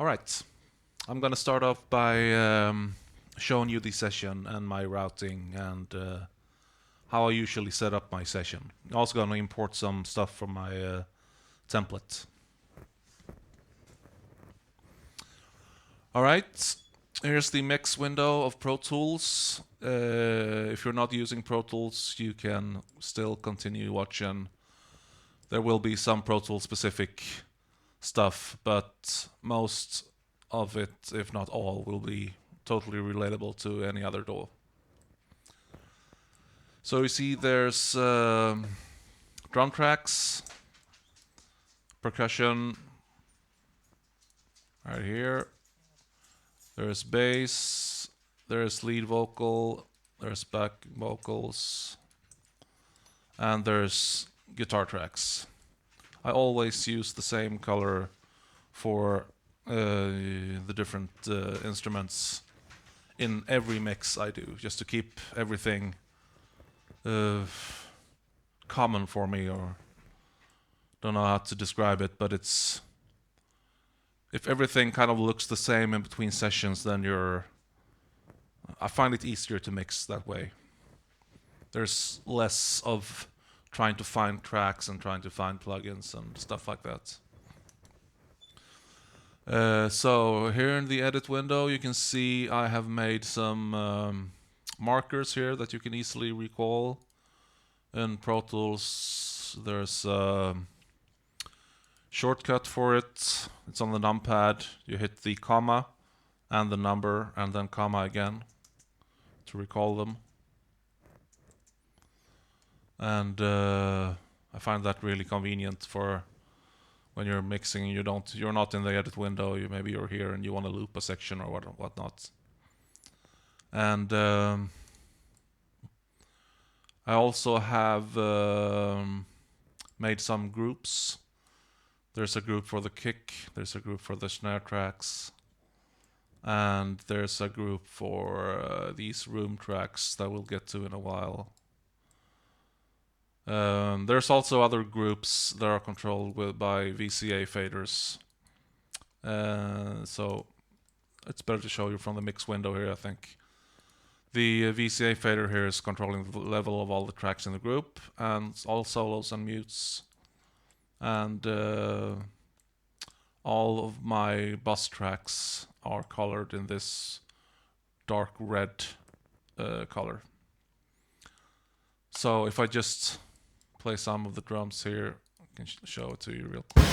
Alright, I'm gonna start off by showing you the session and my routing and how I usually set up my session. I'm also gonna import some stuff from my template. Alright, here's the mix window of Pro Tools. If you're not using Pro Tools, you can still continue watching. There will be some Pro Tools specific stuff, but most of it, if not all, will be totally relatable to any other DAW. So you see there's drum tracks, percussion right here, there's bass, there's lead vocal, there's back vocals, and there's guitar tracks. I always use the same color for the different instruments in every mix I do, just to keep everything common for me, or don't know how to describe it, but it's if everything kind of looks the same in between sessions, then I find it easier to mix that way. There's less of trying to find tracks and trying to find plugins and stuff like that. So here in the edit window, you can see I have made some markers here that you can easily recall. In Pro Tools, there's a shortcut for it. It's on the numpad. You hit the comma and the number and then comma again to recall them. And I find that really convenient for when you're mixing. You're not in the edit window. Maybe you're here and you want to loop a section or whatnot. And I also have made some groups. There's a group for the kick. There's a group for the snare tracks. And there's a group for these room tracks that we'll get to in a while. There's also other groups that are controlled by VCA faders. So it's better to show you from the mix window here, I think. The VCA fader here is controlling the level of all the tracks in the group, and all solos and mutes. And all of my bus tracks are colored in this dark red color. So if I just play some of the drums here, I can show it to you real quick.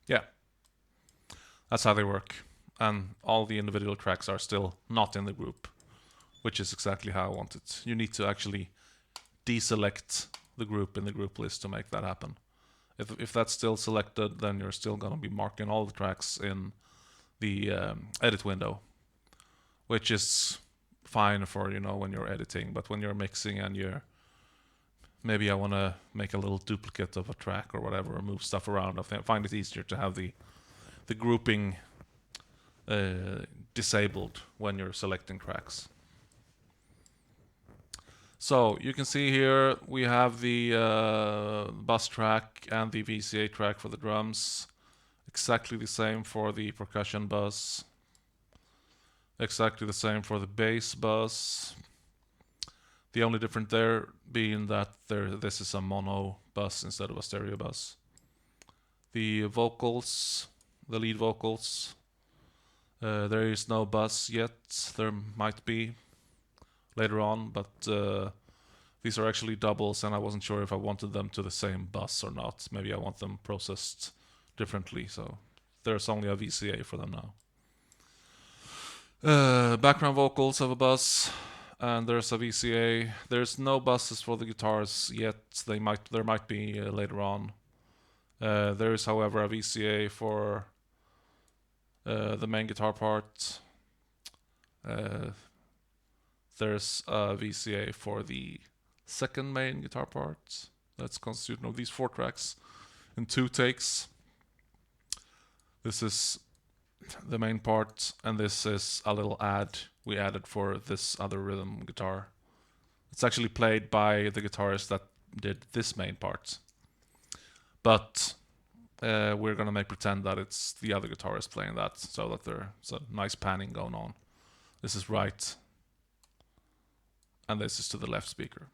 Yeah, that's how they work. And all the individual tracks are still not in the group, which is exactly how I want it. You need to actually deselect the group in the group list to make that happen. If that's still selected, then you're still going to be marking all the tracks in the edit window, which is fine for when you're editing. But when you're mixing and maybe I want to make a little duplicate of a track or whatever, or move stuff around, I find it easier to have the grouping disabled when you're selecting tracks. So you can see here we have the bus track and the VCA track for the drums. Exactly the same for the percussion bus. Exactly the same for the bass bus. The only difference there being that this is a mono bus instead of a stereo bus. The vocals, the lead vocals, there is no bus yet. There might be later on, but these are actually doubles, and I wasn't sure if I wanted them to the same bus or not. Maybe I want them processed differently, so there's only a VCA for them now. Background vocals have a bus, and there's a VCA. There's no buses for the guitars yet. There might be later on. There is, however, a VCA for the main guitar part. There's a VCA for the second main guitar part. That's constituted of these 4 tracks in 2 takes. This is the main part, and this is a little add we added for this other rhythm guitar. It's actually played by the guitarist that did this main part, but we're gonna make pretend that it's the other guitarist playing that, so that there's a nice panning going on. This is right, and this is to the left speaker.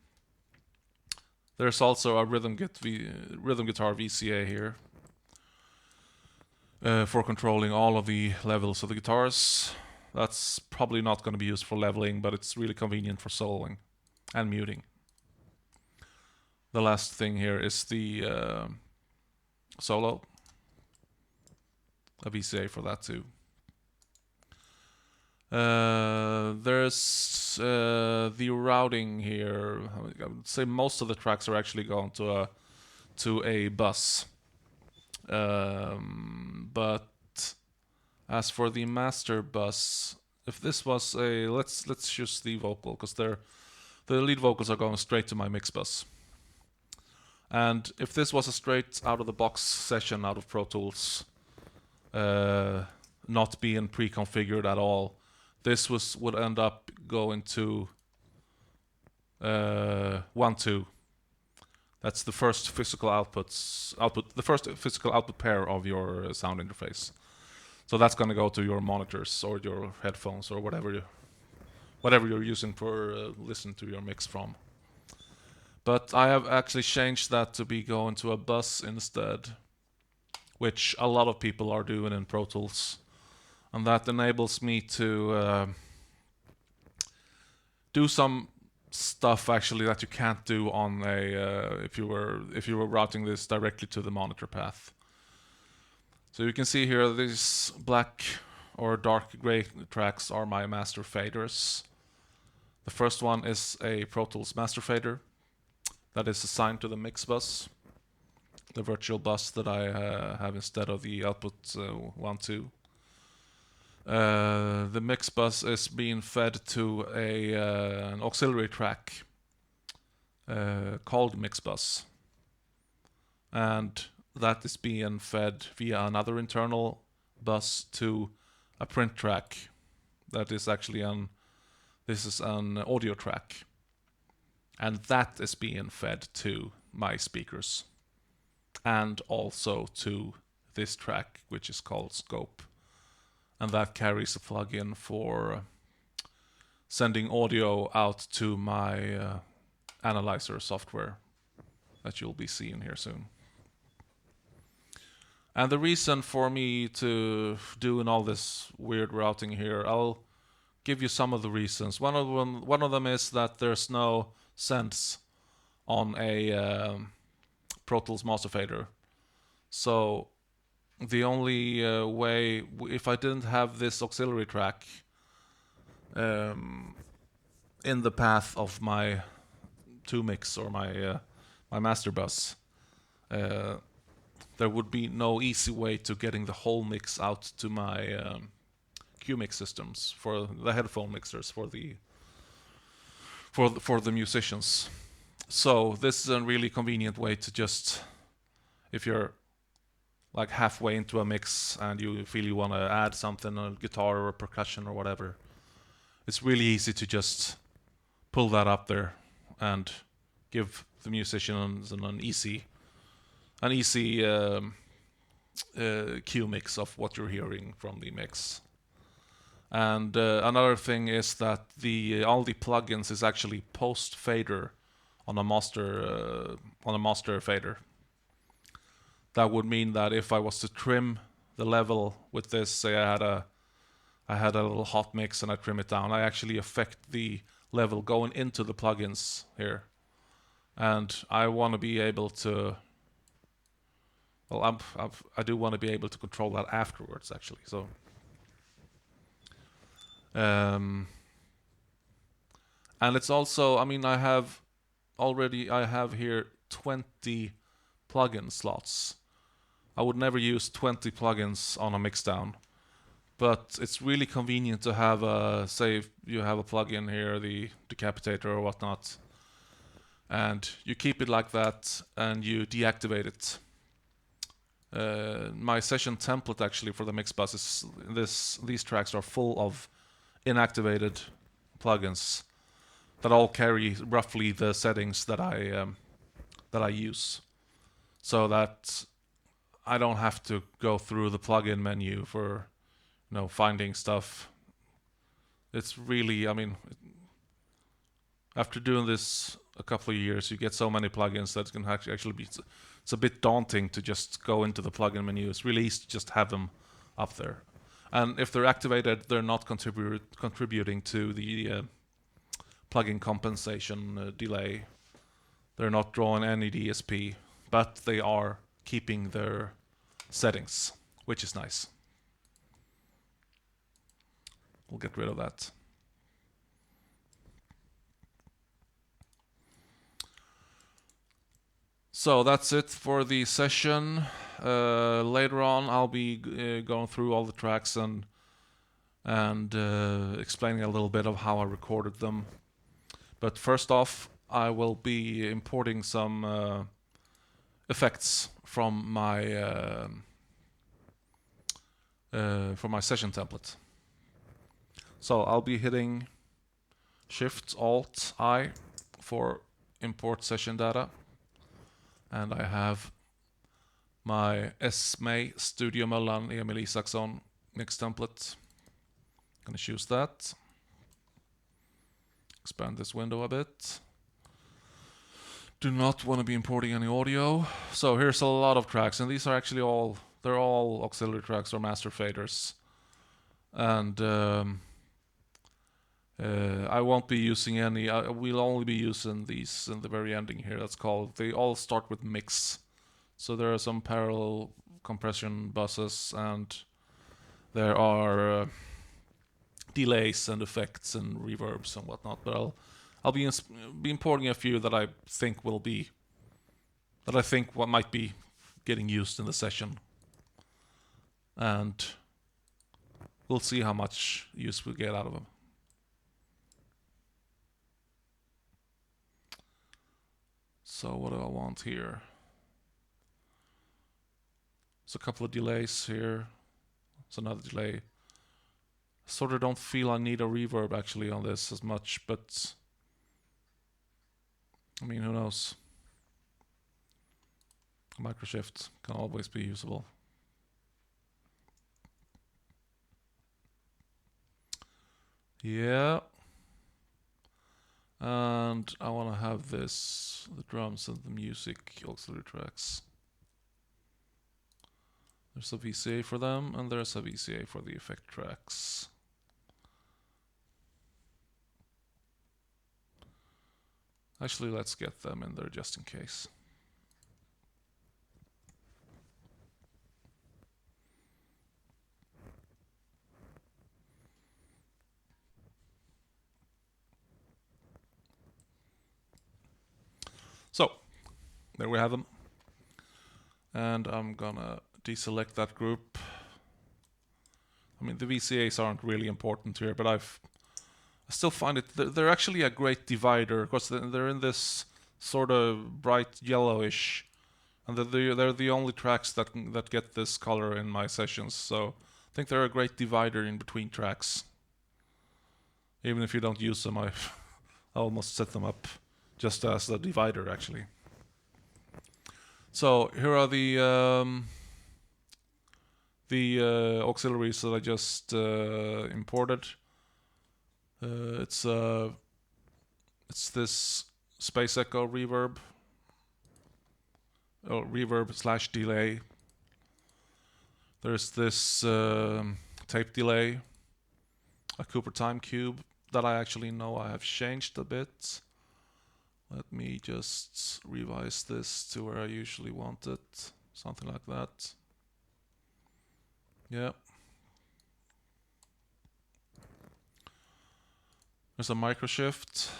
There's also a rhythm guitar VCA here for controlling all of the levels of the guitars. That's probably not going to be used for leveling, but it's really convenient for soloing and muting. The last thing here is the solo. A VCA for that too. There's the routing here. I would say most of the tracks are actually going to a bus. But as for the master bus, if this was a let's choose the vocal, because the lead vocals are going straight to my Mixbus. And if this was a straight out of the box session out of Pro Tools, not being pre-configured at all, this would end up going to 1-2. That's the first physical the first physical output pair of your sound interface. So that's going to go to your monitors or your headphones or whatever you're using for listening to your mix from. But I have actually changed that to be going to a bus instead, which a lot of people are doing in Pro Tools, and that enables me to do some stuff actually that you can't do on a if you were routing this directly to the monitor path. So you can see here these black or dark gray tracks are my master faders. The first one is a Pro Tools master fader that is assigned to the Mixbus, the virtual bus that I have instead of the output 1-2. The Mixbus is being fed to an auxiliary track called Mixbus, and that is being fed via another internal bus to a print track that is actually an audio track, and that is being fed to my speakers and also to this track, which is called Scope, and that carries a plugin for sending audio out to my analyzer software that you'll be seeing here soon. And the reason for me to doing all this weird routing here, I'll give you some of the reasons. One of them is that there's no sense on a Pro Tools master fader. So the only way, if I didn't have this auxiliary track in the path of my 2-mix or my master bus, there would be no easy way to getting the whole mix out to my Q-mix systems for the headphone mixers for the musicians. So this is a really convenient way to just, if you're like halfway into a mix and you feel you want to add something, a guitar or a percussion or whatever, it's really easy to just pull that up there and give the musicians an easy cue mix of what you're hearing from the mix. And another thing is that all the plugins is actually post fader on a master fader. That would mean that if I was to trim the level with this, say I had a little hot mix and I trim it down, I actually affect the level going into the plugins here, and I want to be able to. Well, I do want to be able to control that afterwards, actually. So, and it's also, I mean, I have here 20 plugin slots. I would never use 20 plugins on a mixdown, but it's really convenient to have say if you have a plugin here, the decapitator or whatnot, and you keep it like that and you deactivate it. my session template actually for the Mixbus is these tracks are full of inactivated plugins that all carry roughly the settings that I use, so that I don't have to go through the plugin menu for finding stuff. It's really, I mean, after doing this a couple of years, you get so many plugins that it can actually be. It's a bit daunting to just go into the plugin menu. It's really easy to just have them up there. And if they're activated, they're not contributing to the plugin compensation delay. They're not drawing any DSP, but they are keeping their settings, which is nice. We'll get rid of that. So that's it for the session. Later on, I'll be going through all the tracks and explaining a little bit of how I recorded them. But first off, I will be importing some effects from my session template. So I'll be hitting Shift-Alt-I for import session data. And I have my SMA Studio Möllan Emil Isaksson mix template. I'm going to choose that. Expand this window a bit. Do not want to be importing any audio. So here's a lot of tracks, and these are actually they're all auxiliary tracks or master faders. And I won't be using any. We'll only be using these in the very ending here. They all start with mix. So there are some parallel compression buses, and there are delays and effects and reverbs and whatnot. But I'll be importing a few that I think what might be getting used in the session, and we'll see how much use we get out of them. So what do I want here? There's a couple of delays here. There's another delay. Sort of don't feel I need a reverb actually on this as much, but I mean, who knows? A microshift can always be usable. Yeah. And I want to have the drums and the music auxiliary tracks. There's a VCA for them, and there's a VCA for the effect tracks. Actually, let's get them in there just in case. So, there we have them. And I'm gonna deselect that group. I mean, the VCAs aren't really important here, but I still find they're actually a great divider, because they're in this sort of bright yellowish, and they're the only tracks that get this color in my sessions. So I think they're a great divider in between tracks. Even if you don't use them, I almost set them up just as a divider actually. So here are the auxiliaries that I just imported. It's this Space Echo reverb, reverb / delay. There's this tape delay, a Cooper time cube that I actually know I have changed a bit. Let me just revise this to where I usually want it, something like that. Yeah. There's a microshift.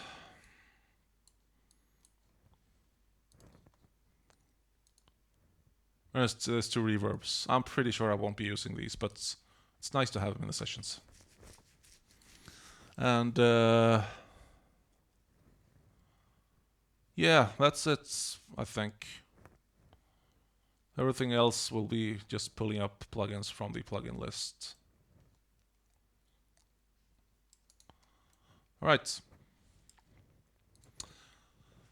There's two reverbs. I'm pretty sure I won't be using these, but it's nice to have them in the sessions. And yeah, that's it, I think. Everything else will be just pulling up plugins from the plugin list. Alright.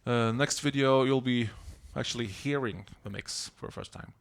Next video you'll be actually hearing the mix for the first time.